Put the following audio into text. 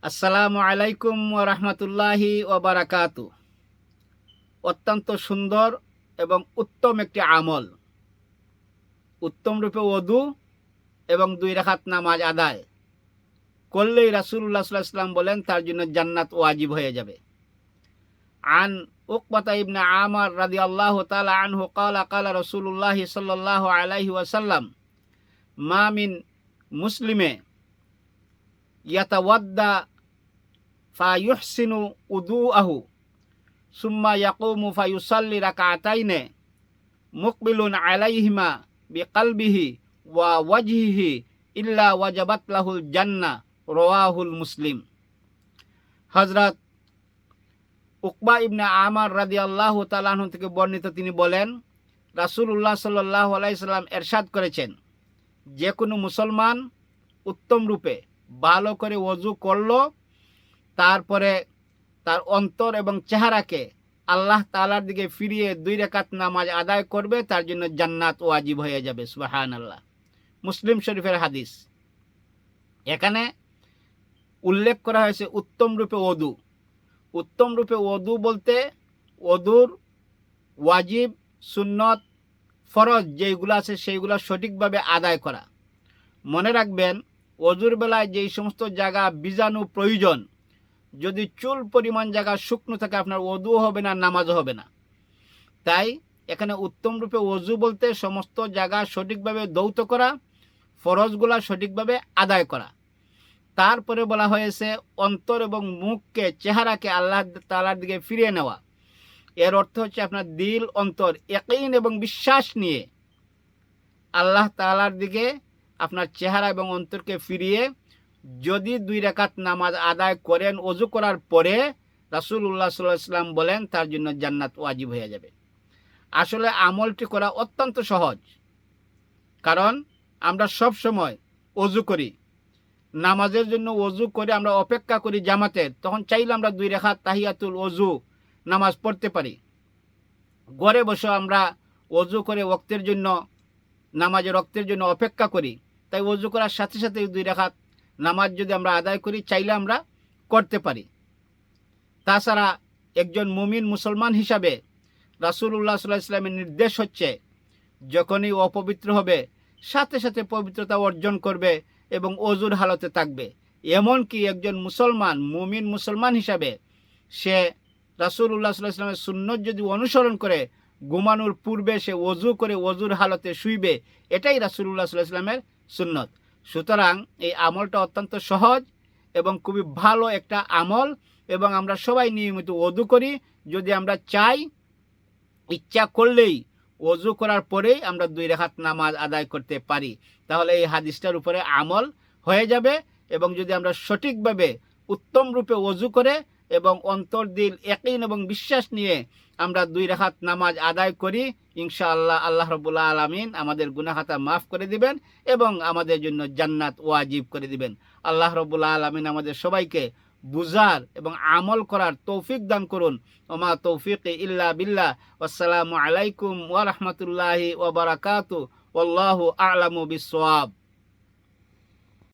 আসসালামু আলাইকুম ওয়া রাহমাতুল্লাহি ওয়া বারাকাতু। অত্যন্ত সুন্দর এবং উত্তম একটি আমল, উত্তম রূপে ওযু এবং 2 রাকাত নামাজ আদায় করলেই রাসূলুল্লাহ সাল্লাল্লাহু আলাইহি ওয়াসাল্লাম বলেন তার জন্য জান্নাত ওয়াজিব হয়ে যাবে। আন উকবাতা ইবনে আমার রাদিয়াল্লাহু তাআলা আনহু ক্বালা ক্বালা রাসূলুল্লাহ সাল্লাল্লাহু আলাইহি ওয়াসাল্লাম মা মিন মুসলিমে ইয়াতাওয়াদ্দা ফায়ুহসিনু উযুআহু সুম্মা ইয়াকুমু ফায়ুসাল্লি রাকাতাইনে মুকবিলুন আলাইহিমা বিকালবিহি ওয়া ওয়াজহিহি ইল্লা ওয়াজাবাত লাহুল জান্নাহ, রাওয়াহুল মুসলিম। হযরত উকবা ইবনে আমার রাদিয়াল্লাহু তাআলা আনহু থেকে বর্ণিত, তিনি বলেন রাসূলুল্লাহ সাল্লাল্লাহু আলাইহি সাল্লাম ইরশাদ করেছেন, যে কোনো মুসলমান উত্তম রূপে ভালো করে ওযু করলো, তারপরে তার অন্তর এবং চেহারাকে আল্লাহ তাআলার দিকে ফিরিয়ে 2 রাকাত নামাজ আদায় করবে, তার জন্য জান্নাত ওয়াজিব হয়ে যাবে। সুবহানাল্লাহ। মুসলিম শরীফের হাদিস। এখানে উল্লেখ করা হয়েছে উত্তম রূপে ওযু। উত্তম রূপে ওযু বলতে ওযুর ওয়াজিব, সুন্নত, ফরজ যেইগুলো আছে সেইগুলো সঠিকভাবে আদায় করা। মনে রাখবেন, ওযুর বেলায় যেই সমস্ত জায়গা বীজাণু প্রয়োজন, যদি চুল পরিমাণ জায়গা শুকনো থাকে আপনার ওযুও হবে না, নামাজও হবে না। তাই এখানে উত্তম রূপে ওযু বলতে সমস্ত জায়গা সঠিকভাবে ধৌত করা, ফরজগুলা সঠিকভাবে আদায় করা। তারপরে বলা হয়েছে অন্তর এবং মুখকে, চেহারাকে আল্লাহ তাআলার দিকে ফিরিয়ে নেওয়া। এর অর্থ হচ্ছে আপনার দিল, অন্তর ইয়াকিন এবং বিশ্বাস নিয়ে আল্লাহ তাআলার দিকে আপনার চেহারা এবং অন্তরকে ফিরিয়ে যদি 2 রাকাত নামাজ আদায় করেন ওযু করার পরে, রাসূলুল্লাহ সাল্লাল্লাহু আলাইহি ওয়াসাল্লাম বলেন তার জন্য জান্নাত ওয়াজিব হয়ে যাবে। আসলে আমলটি করা অত্যন্ত সহজ, কারণ আমরা সব সময় ওযু করি, নামাজের জন্য ওযু করে আমরা অপেক্ষা করি জামাতের, তখন চাইলে আমরা 2 রাকাত তাহিয়াতুল ওযু নামাজ পড়তে পারি। ঘরে বসে আমরা ওযু করে ওয়াক্তের জন্য, নামাজের ওয়াক্তের জন্য অপেক্ষা করি। তাই ওযু করার সাথে সাথে 2 রাকাত নামাজ যদি আমরা আদায় করি, চাইলে আমরা করতে পারি। তাছাড়া একজন মুমিন মুসলমান হিসাবে রাসূলুল্লাহ সাল্লাল্লাহু আলাইহি ওয়াসাল্লামের নির্দেশ হচ্ছে, যখনই অপবিত্র হবে সাথে সাথে পবিত্রতা অর্জন করবে এবং ওযুর হালতে থাকবে। এমনকি একজন মুসলমান, মুমিন মুসলমান হিসাবে সে রাসূলুল্লাহ সাল্লাল্লাহু আলাইহি ওয়াসাল্লামের সুন্নত যদি অনুসরণ করে, ঘুমানোর পূর্বে সে ওযু করে ওযুর হালতে শুইবে, এটাই রাসূলুল্লাহ সাল্লাল্লাহু আলাইহি ওয়াসাল্লামের সুন্নত। সুতরাং এই আমলটা অত্যন্ত সহজ এবং খুবই ভালো একটা আমল, এবং আমরা সবাই নিয়মিত ওযু করি। যদি আমরা চাই, ইচ্ছা করলেই ওযু করার পরেই আমরা 2 রাকাত নামাজ আদায় করতে পারি, তাহলে এই হাদিসটার উপরে আমল হয়ে যাবে। এবং যদি আমরা সঠিকভাবে উত্তম রূপে ওযু করে এবং অন্তর, দিল, ইয়াকিন এবং বিশ্বাস নিয়ে আমরা 2 রাকাত নামাজ আদায় করি, ইনশাআল্লাহ আল্লাহ রাব্বুল আলামিন আমাদের গুনাহ খাতা মাফ করে দিবেন এবং আমাদের জন্য জান্নাত ওয়াজিব করে দিবেন। আল্লাহ রাব্বুল আলামিন আমাদের সবাইকে বুঝার এবং আমল করার তৌফিক দান করুন। ওমা তৌফিকি ইল্লা বিল্লাহ। আসসালামু আলাইকুম ওয়া রাহমাতুল্লাহি ওয়া বারাকাতুহু। ওয়াল্লাহু আ'লামু বিস-সাওয়াব।